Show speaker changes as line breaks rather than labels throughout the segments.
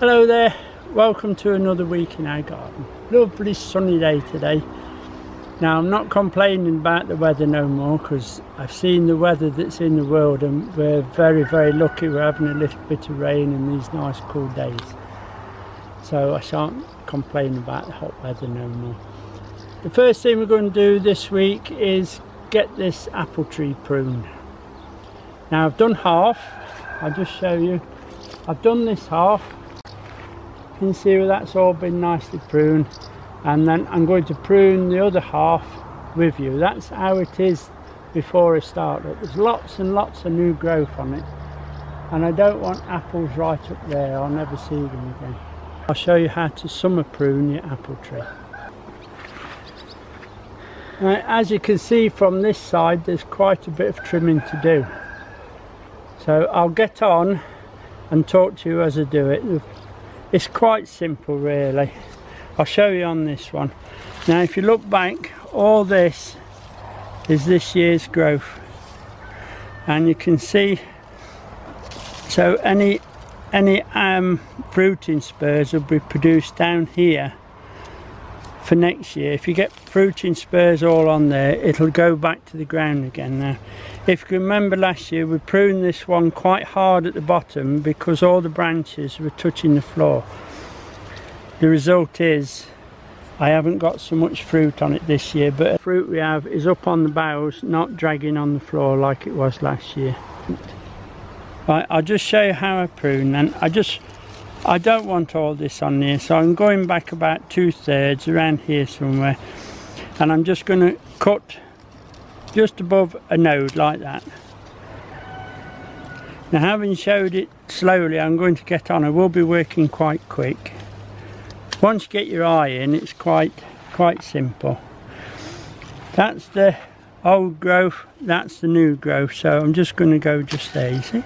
Hello there, welcome to another week in our garden. Lovely sunny day today. Now I'm not complaining about the weather no more because I've seen the weather that's in the world and we're very lucky we're having a little bit of rain and these nice cool days. So I shan't complain about the hot weather no more. The first thing we're going to do this week is get this apple tree pruned. Now I've done half, I'll just show you. I've done this half. You can see where that's all been nicely pruned, and then I'm going to prune the other half with you. That's how it is before I start up. There's lots and lots of new growth on it, and I don't want apples right up there. I'll never see them again. I'll show you how to summer prune your apple tree. Now, as you can see from this side, there's quite a bit of trimming to do, so I'll get on and talk to you as I do it. It's quite simple really. I'll show you on this one. Now if you look back, all this is this year's growth, and you can see, so any fruiting spurs will be produced down here for next year. If you get fruiting spurs all on there, it'll go back to the ground again. Now if you can remember last year, we pruned this one quite hard at the bottom because all the branches were touching the floor. The result is I haven't got so much fruit on it this year, but the fruit we have is up on the boughs, not dragging on the floor like it was last year. Right, I'll just show you how I prune, and I don't want all this on there, so I'm going back about 2/3 around here somewhere, and I'm just going to cut just above a node like that. Now having showed it slowly, I'm going to get on. I will be working quite quick. Once you get your eye in, it's quite simple. That's the old growth, that's the new growth, so I'm just going to go just there, you see.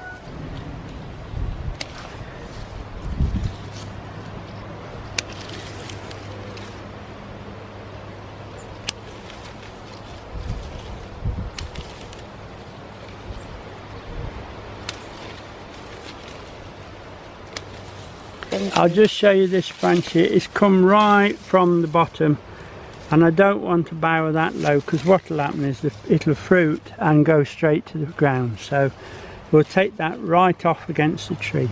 I'll just show you this branch here. It's come right from the bottom, and I don't want to bow that low because what will happen is it'll fruit and go straight to the ground, so we'll take that right off against the tree.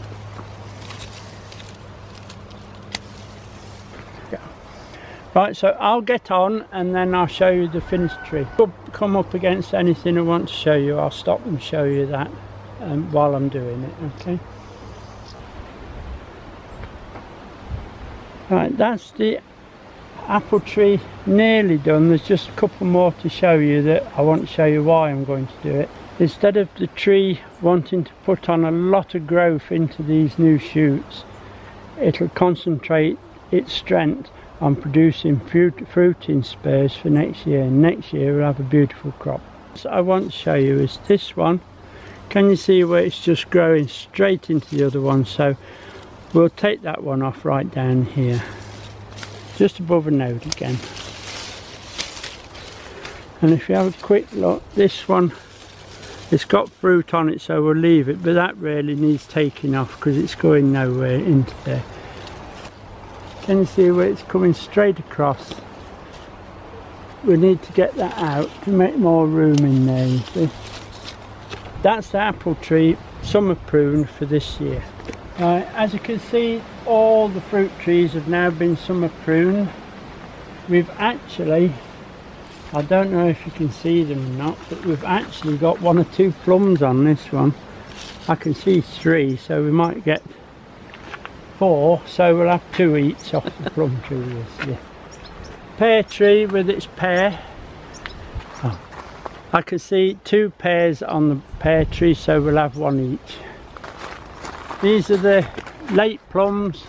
Right, so I'll get on and then I'll show you the finished tree. If you come up against anything I want to show you, I'll stop and show you that while I'm doing it, okay? Right, that's the apple tree nearly done. There's just a couple more to show you that I want to show you why I'm going to do it. Instead of the tree wanting to put on a lot of growth into these new shoots, it'll concentrate its strength on producing fruiting spurs for next year, and next year we'll have a beautiful crop. So I want to show you is this one. Can you see where it's just growing straight into the other one? So we'll take that one off right down here, just above a node again. And if you have a quick look, this one, it's got fruit on it, so we'll leave it, but that really needs taking off because it's going nowhere into there. Can you see where it's coming straight across? We need to get that out to make more room in there, you see. That's the apple tree summer pruned for this year. As you can see, all the fruit trees have now been summer pruned. We've actually, I don't know if you can see them or not, but we've actually got 1 or 2 plums on this one. I can see 3, so we might get 4, so we'll have 2 each off the plum tree this year. Pear tree with its pear. Oh, I can see 2 pears on the pear tree, so we'll have 1 each. These are the late plums,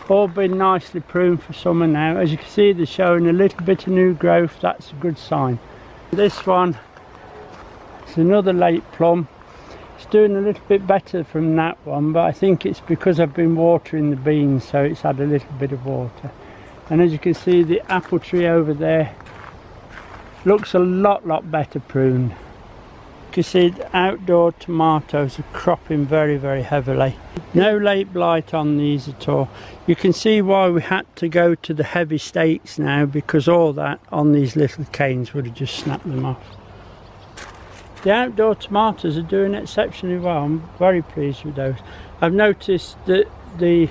all been nicely pruned for summer now. As you can see, they're showing a little bit of new growth. That's a good sign. This one is another late plum. It's doing a little bit better from that one, but I think it's because I've been watering the beans, so it's had a little bit of water. And as you can see, the apple tree over there looks a lot better pruned. can see the outdoor tomatoes are cropping very, very heavily. No late blight on these at all. You can see why we had to go to the heavy stakes now, because all that on these little canes would have just snapped them off. The outdoor tomatoes are doing exceptionally well. I'm very pleased with those. I've noticed that the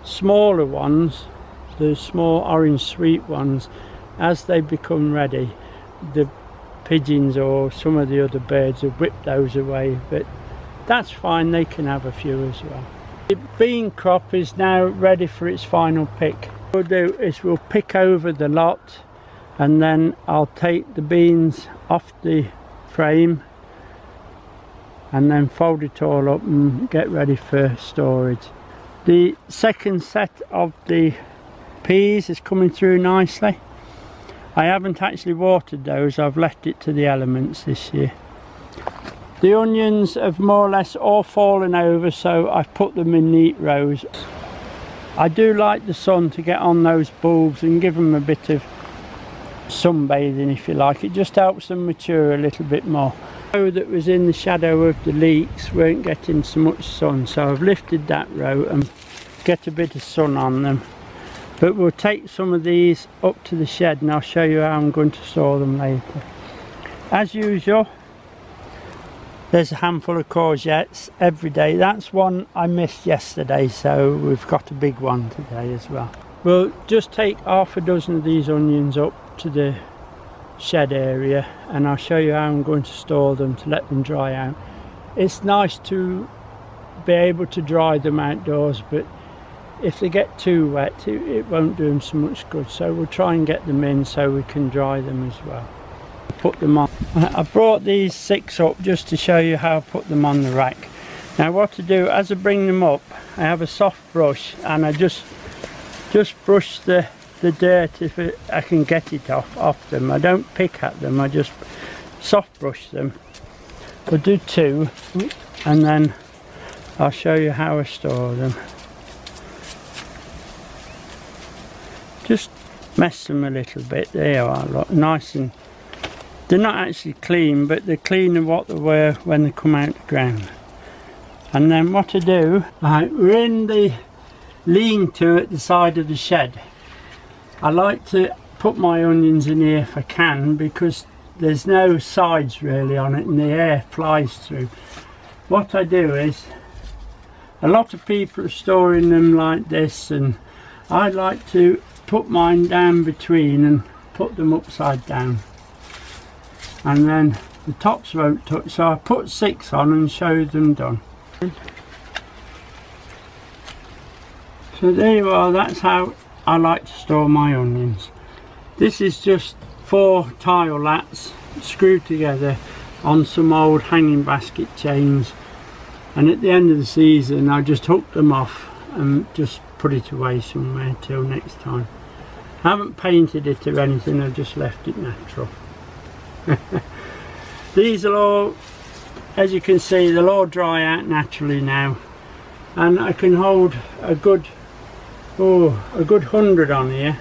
smaller ones, the small orange sweet ones, as they become ready, the pigeons or some of the other birds have whipped those away, but that's fine, they can have a few as well. The bean crop is now ready for its final pick. What we'll do is we'll pick over the lot, and then I'll take the beans off the frame and then fold it all up and get ready for storage. The second set of the peas is coming through nicely. I haven't actually watered those, I've left it to the elements this year. The onions have more or less all fallen over, so I've put them in neat rows. I do like the sun to get on those bulbs and give them a bit of sunbathing, if you like. It just helps them mature a little bit more. The row that was in the shadow of the leeks weren't getting so much sun, so I've lifted that row and get a bit of sun on them. But we'll take some of these up to the shed and I'll show you how I'm going to store them later. As usual, there's a handful of courgettes every day. That's one I missed yesterday, so we've got a big one today as well. We'll just take half a dozen of these onions up to the shed area and I'll show you how I'm going to store them to let them dry out. It's nice to be able to dry them outdoors, but if they get too wet it won't do them so much good, so we'll try and get them in so we can dry them as well. Put them on. I brought these 6 up just to show you how I put them on the rack. Now what to do, as I bring them up, I have a soft brush and I just brush the dirt if I can get it off them. I don't pick at them, I just soft brush them. We'll do 2 and then I'll show you how I store them. Just mess them a little bit. There you are, look, nice, and they're not actually clean, but they're cleaner than what they were when they come out the ground. And then what to do, right, we're in the lean-to at the side of the shed. I like to put my onions in here if I can, because there's no sides really on it and the air flies through. What I do is, a lot of people are storing them like this, and I like to put mine down between and put them upside down, and then the tops won't touch, so I put 6 on and show them done. So there you are, that's how I like to store my onions. This is just 4 tile lats screwed together on some old hanging basket chains, and at the end of the season I just hook them off and just put it away somewhere till next time. I haven't painted it or anything, I've just left it natural. These are all, as you can see, they'll all dry out naturally now, and I can hold a good 100 on here.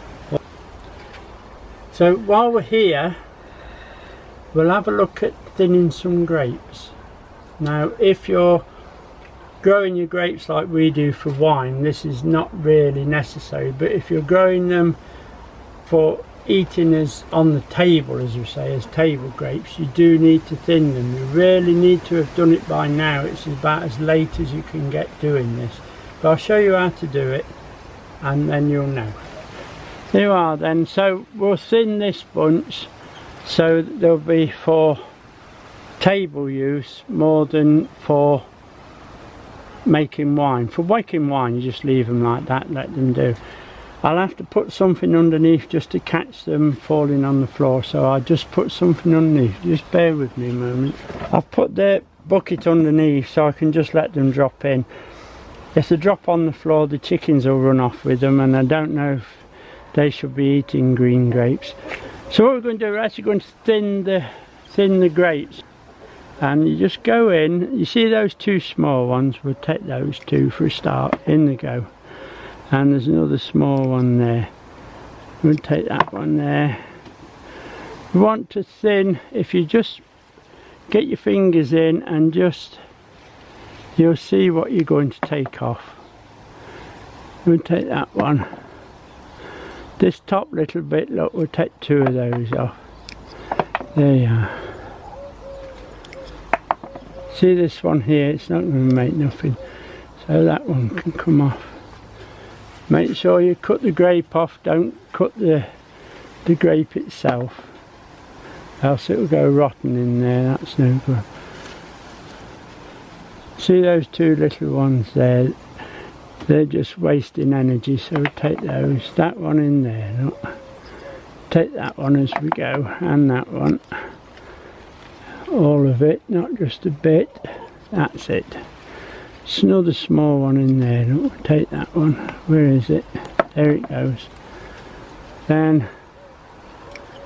So while we're here, we'll have a look at thinning some grapes. Now if you're growing your grapes like we do for wine, this is not really necessary, but if you're growing them for eating as on the table, as we say, as table grapes, you do need to thin them. You really need to have done it by now. It's about as late as you can get doing this, but I'll show you how to do it and then you'll know. There you are then. So we'll thin this bunch so that they'll be for table use more than for making wine. For making wine you just leave them like that, let them do. I'll have to put something underneath just to catch them falling on the floor, so I'll just put something underneath. Just bear with me a moment. I've put the bucket underneath so I can just let them drop in. If they drop on the floor, the chickens will run off with them, and I don't know if they should be eating green grapes. So what we're going to do, we're actually going to thin the grapes, and you just go in. You see those 2 small ones, we'll take those 2 for a start. In they go. And there's another small one there. We'll take that one there. We want to thin, if you just get your fingers in and just, you'll see what you're going to take off. We'll take that one. This top little bit, look, we'll take 2 of those off. There you are. See this one here, it's not going to make nothing. So that one can come off. Make sure you cut the grape off, don't cut the grape itself. Else it will go rotten in there, that's no good. See those 2 little ones there? They're just wasting energy, so we'll take those. That one in there, look. Take that one as we go, and that one. All of it, not just a bit. That's it. There's another small one in there, look. We'll take that one. Where is it? There it goes. Then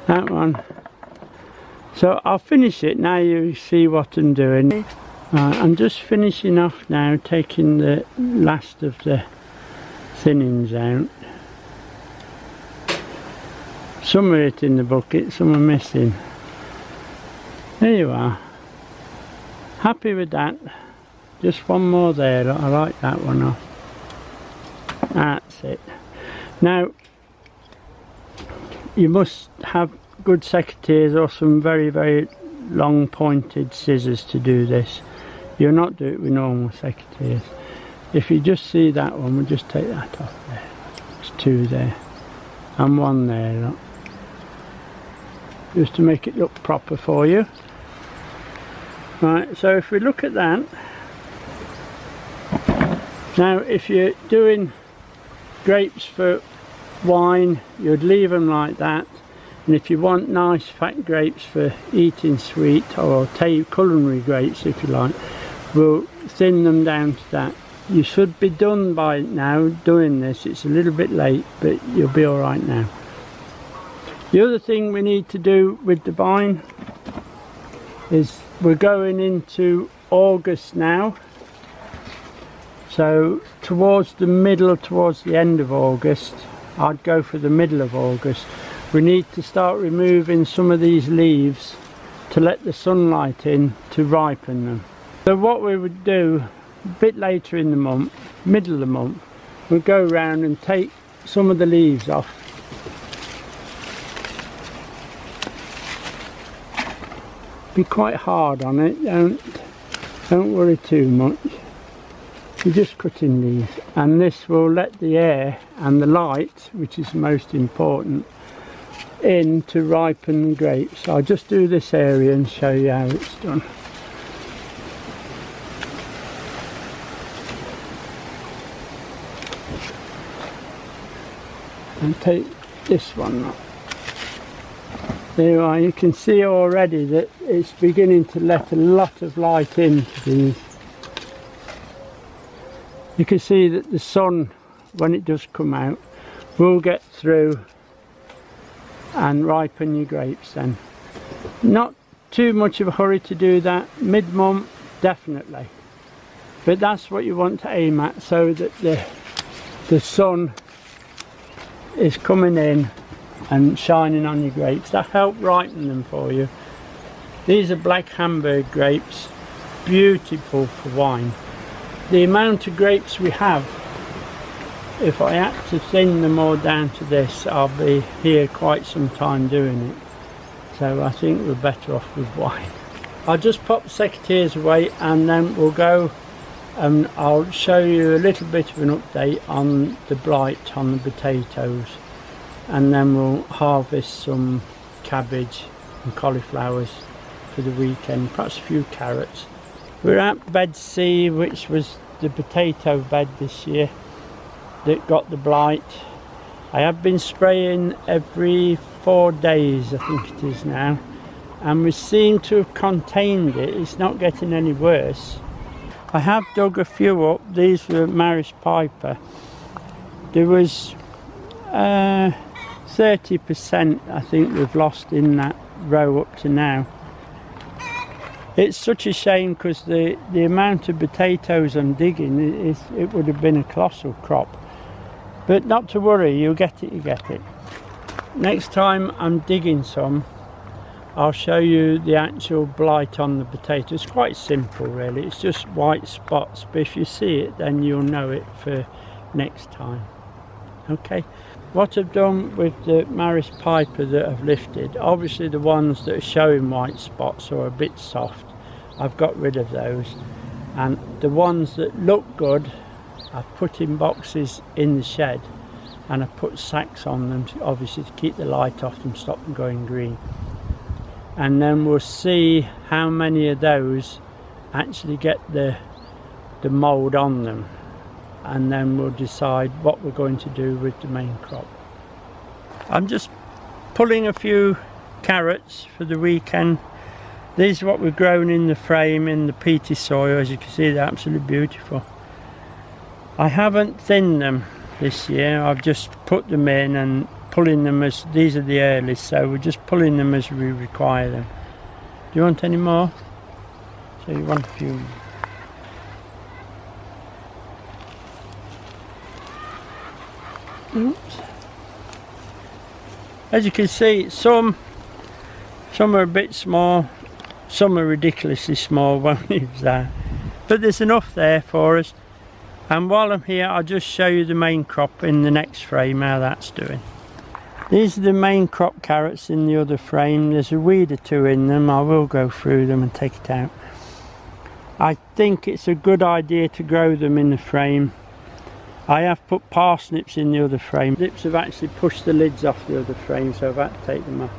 that one. So I'll finish it, now you see what I'm doing. I'm just finishing off now, taking the last of the thinnings out. Some of it in the bucket, some are missing. There you are. Happy with that. Just one more there, I like that one off. That's it. Now, you must have good secateurs or some very, very long pointed scissors to do this. You'll not do it with normal secateurs. If you just see that one, we'll just take that off there. There's 2 there and 1 there, look. Just to make it look proper for you. Right, so if we look at that, now if you're doing grapes for wine, you'd leave them like that. And if you want nice fat grapes for eating sweet, or culinary grapes if you like, we'll thin them down to that. You should be done by now doing this. It's a little bit late, but you'll be alright now. The other thing we need to do with the vine is we're going into August now. So towards the middle, towards the end of August, I'd go for the middle of August. We need to start removing some of these leaves to let the sunlight in to ripen them. So what we would do a bit later in the month, middle of the month, we'll go round and take some of the leaves off. Be quite hard on it, don't worry too much. You're just cutting these, and this will let the air and the light, which is most important, in to ripen the grapes. I'll just do this area and show you how it's done. And take this one up. There you are, you can see already that it's beginning to let a lot of light into these. You can see that the sun, when it does come out, will get through and ripen your grapes then. Not too much of a hurry to do that, mid-month definitely. But that's what you want to aim at, so that the sun is coming in and shining on your grapes. That helps ripen them for you. These are black Hamburg grapes, beautiful for wine. The amount of grapes we have, if I had to thin them all down to this, I'll be here quite some time doing it. So I think we're better off with wine. I'll just pop the secateurs away and then we'll go and I'll show you a little bit of an update on the blight on the potatoes, and then we'll harvest some cabbage and cauliflowers for the weekend, perhaps a few carrots. We're at bed C, which was the potato bed this year that got the blight. I have been spraying every 4 days, I think it is now, and we seem to have contained it. It's not getting any worse. I have dug a few up. These were Maris Piper. There was 30% I think we've lost in that row up to now. It's such a shame because the amount of potatoes I'm digging, it would have been a colossal crop. But not to worry, you get it, you get it. Next time I'm digging some, I'll show you the actual blight on the potato. It's quite simple really, it's just white spots, but if you see it then you'll know it for next time. Okay, what I've done with the Maris Piper that I've lifted, obviously the ones that are showing white spots or a bit soft, I've got rid of those, and the ones that look good I've put in boxes in the shed, and I've put sacks on them to, obviously to keep the light off them, stop them going green. And then we'll see how many of those actually get the mould on them, and then we'll decide what we're going to do with the main crop. I'm just pulling a few carrots for the weekend. These are what we've grown in the frame in the peaty soil. As you can see, they're absolutely beautiful. I haven't thinned them this year, I've just put them in and pulling them as, these are the earliest, so we're just pulling them as we require them. Do you want any more? So you want a few. Oops. As you can see, some are a bit small, some are ridiculously small, won't use that. But there's enough there for us. And while I'm here, I'll just show you the main crop in the next frame, how that's doing. These are the main crop carrots in the other frame. There's a weed or two in them. I will go through them and take it out. I think it's a good idea to grow them in the frame. I have put parsnips in the other frame. Parsnips have actually pushed the lids off the other frame, so I've had to take them off.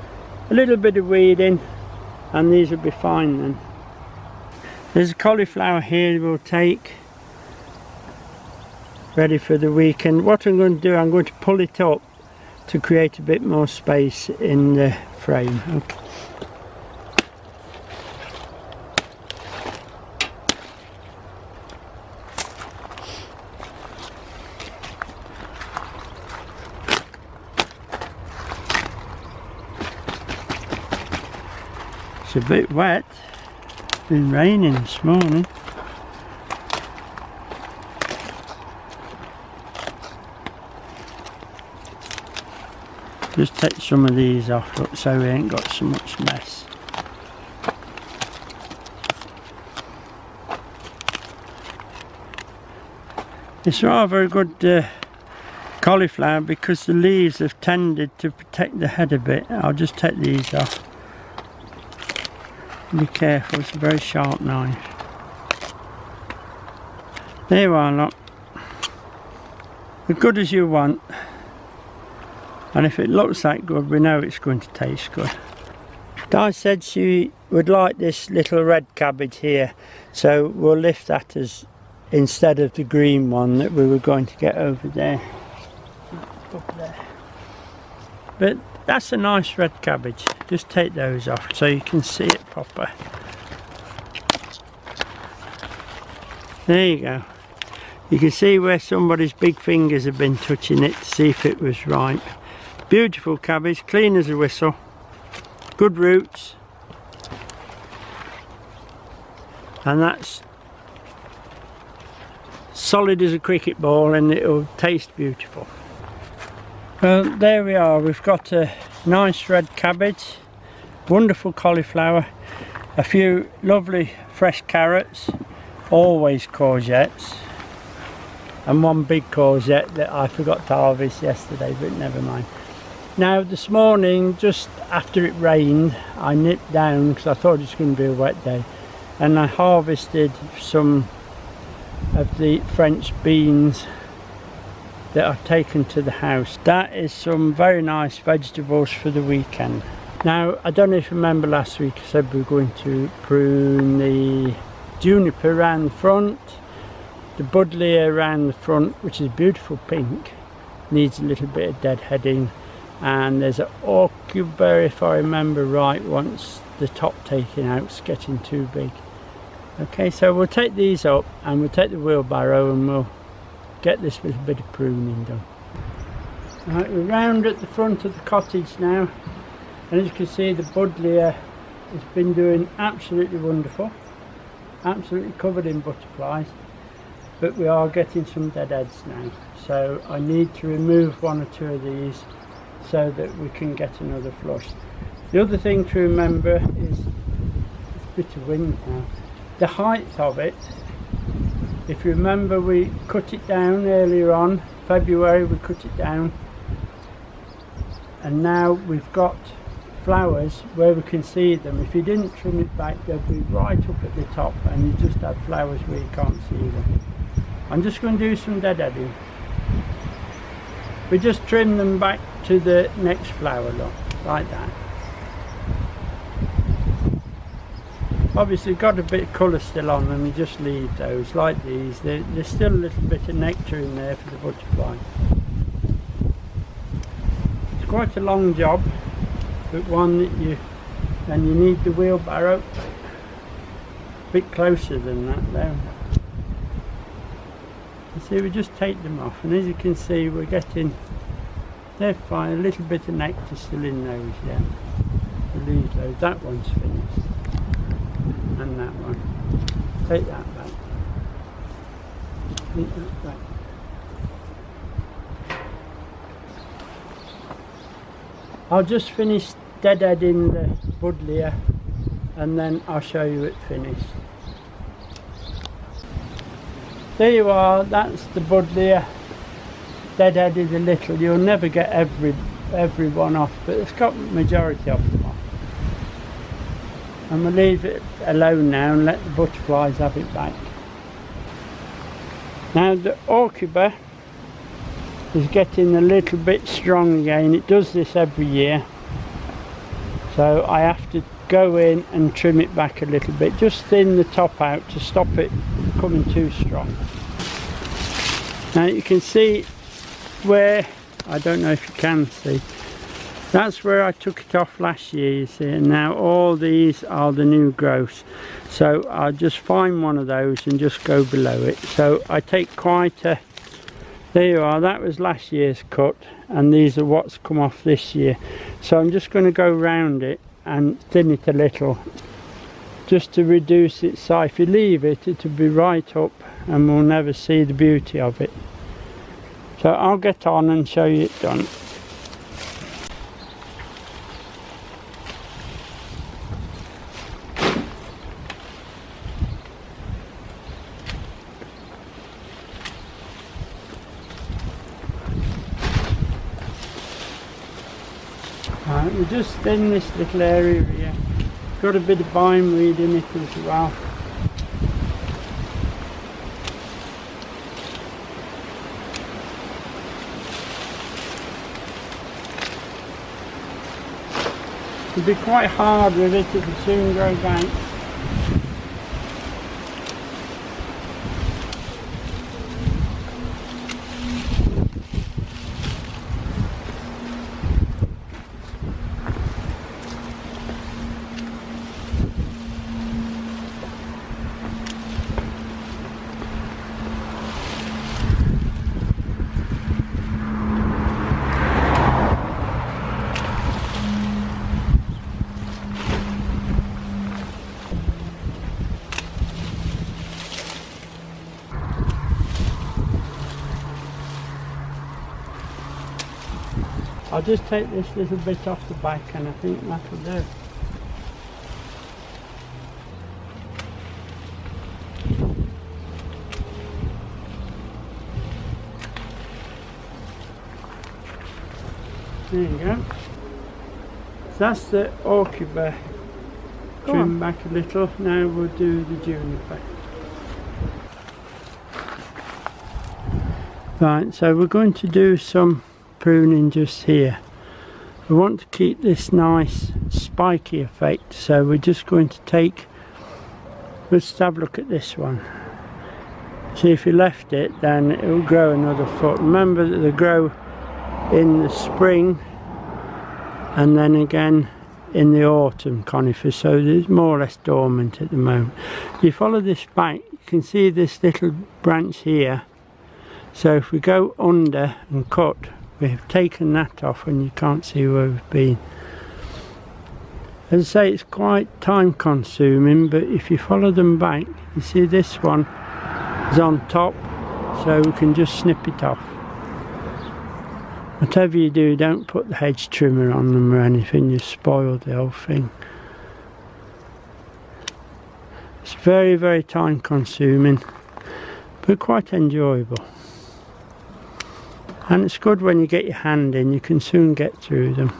A little bit of weeding and these will be fine then. There's a cauliflower here we'll take, ready for the weekend. What I'm going to do, I'm going to pull it up to create a bit more space in the frame. Okay. It's a bit wet, it's been raining this morning. Just take some of these off, look, so we ain't got so much mess. It's rather a good cauliflower because the leaves have tended to protect the head a bit. I'll just take these off. Be careful, it's a very sharp knife. There you are, look. As good as you want. And if it looks that good, we know it's going to taste good. Di said she would like this little red cabbage here, so we'll lift that as instead of the green one that we were going to get over there. Up there. But that's a nice red cabbage. Just take those off so you can see it proper. There you go. You can see where somebody's big fingers have been touching it to see if it was ripe. Beautiful cabbage, clean as a whistle, good roots, and that's solid as a cricket ball, and it'll taste beautiful. Well, there we are, we've got a nice red cabbage, wonderful cauliflower, a few lovely fresh carrots, always courgettes, and one big courgette that I forgot to harvest yesterday, but never mind. Now this morning, just after it rained, I nipped down because I thought it was going to be a wet day, and I harvested some of the French beans that I've taken to the house. That is some very nice vegetables for the weekend. Now I don't know if you remember last week I said we were going to prune the juniper around the front, the buddleia around the front, which is beautiful pink, needs a little bit of deadheading. And there's an aucuba, if I remember right, once the top taken out, it's getting too big. Okay, so we'll take these up and we'll take the wheelbarrow and we'll get this little bit of pruning done. Right, we're round at the front of the cottage now, and as you can see, the buddleia has been doing absolutely wonderful, absolutely covered in butterflies, but we are getting some deadheads now, so I need to remove one or two of these so that we can get another flush. The other thing to remember is, it's a bit of wind now, the height of it. If you remember, we cut it down earlier on, February we cut it down, and now we've got flowers where we can see them. If you didn't trim it back, they'd be right up at the top, and you just have flowers where you can't see them. I'm just going to do some deadheading. We just trim them back to the next flower, look, like that. Obviously got a bit of colour still on them, you just leave those like these. There's still a little bit of nectar in there for the butterfly. It's quite a long job, but one that you need the wheelbarrow. A bit closer than that though. You see, we just take them off, and as you can see, we're getting, they're fine, a little bit of nectar still in those, yeah. We'll leave those. That one's finished. And that one. Take that back. Take that back. I'll just finish deadheading the buddleia, and then I'll show you it finished. There you are, that's the buddleia, deadheaded a little. You'll never get every one off, but it's got the majority of them off. And we'll leave it alone now and let the butterflies have it back. Now the aucuba is getting a little bit strong again. It does this every year, so I have to go in and trim it back a little bit, just thin the top out to stop it coming too strong. Now you can see where, I don't know if you can see, that's where I took it off last year, you see, and now all these are the new growths. So I'll just find one of those and just go below it. So I take quite a, there you are, that was last year's cut, and these are what's come off this year. So I'm just going to go round it and thin it a little, just to reduce its size. If you leave it, it'll be right up and we'll never see the beauty of it. So I'll get on and show you it done. Right, we just thin this little area here. Got a bit of bindweed in it as well. It'll be quite hard with it, it'll soon grow back. I'll just take this little bit off the back and I think that'll do. There you go. So that's the aucuba. Trim back a little. Now we'll do the juniper. Right, so we're going to do some pruning just here. We want to keep this nice spiky effect, so we're just going to take, let's have a look at this one. See, if you left it, then it will grow another foot. Remember that they grow in the spring and then again in the autumn, conifers, so there's more or less dormant at the moment. If you follow this back, you can see this little branch here. So if we go under and cut, we've taken that off and you can't see where we've been. As I say, it's quite time consuming, but if you follow them back, you see this one is on top, so we can just snip it off. Whatever you do, don't put the hedge trimmer on them or anything, you spoil the whole thing. It's very, very time consuming, but quite enjoyable. And it's good when you get your hand in, you can soon get through them.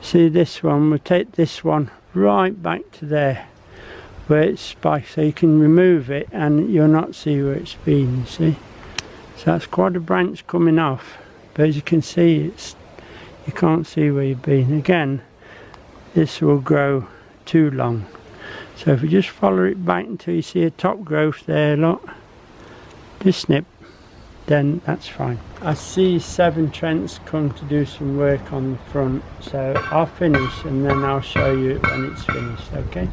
See this one, we'll take this one right back to there where it's spiked, so you can remove it and you'll not see where it's been, you see. So that's quite a branch coming off. But as you can see, you can't see where you've been. Again, this will grow too long. So if you just follow it back until you see a top growth there, look, just snip, then that's fine. I see 7 Trents come to do some work on the front, so I'll finish and then I'll show you it when it's finished, okay?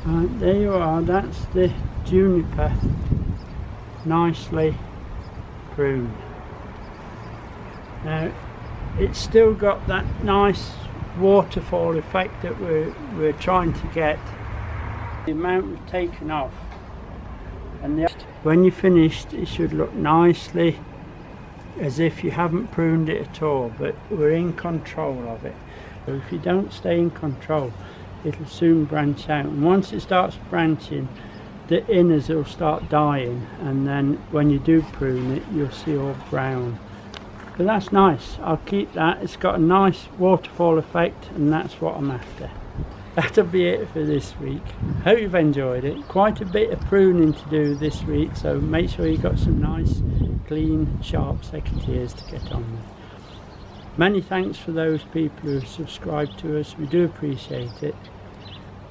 Right, there you are, that's the juniper, nicely pruned. Now it's still got that nice waterfall effect that we're trying to get. The amount we've taken off, and when you're finished it should look nicely as if you haven't pruned it at all, but we're in control of it. So if you don't stay in control, it'll soon branch out, and once it starts branching, the inners will start dying, and then when you do prune it, you'll see all brown. But that's nice, I'll keep that. It's got a nice waterfall effect, and that's what I'm after. That'll be it for this week. Hope you've enjoyed it. Quite a bit of pruning to do this week, so make sure you've got some nice, clean, sharp secateurs to get on with. Many thanks for those people who have subscribed to us. We do appreciate it,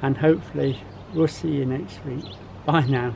and hopefully we'll see you next week. Bye now.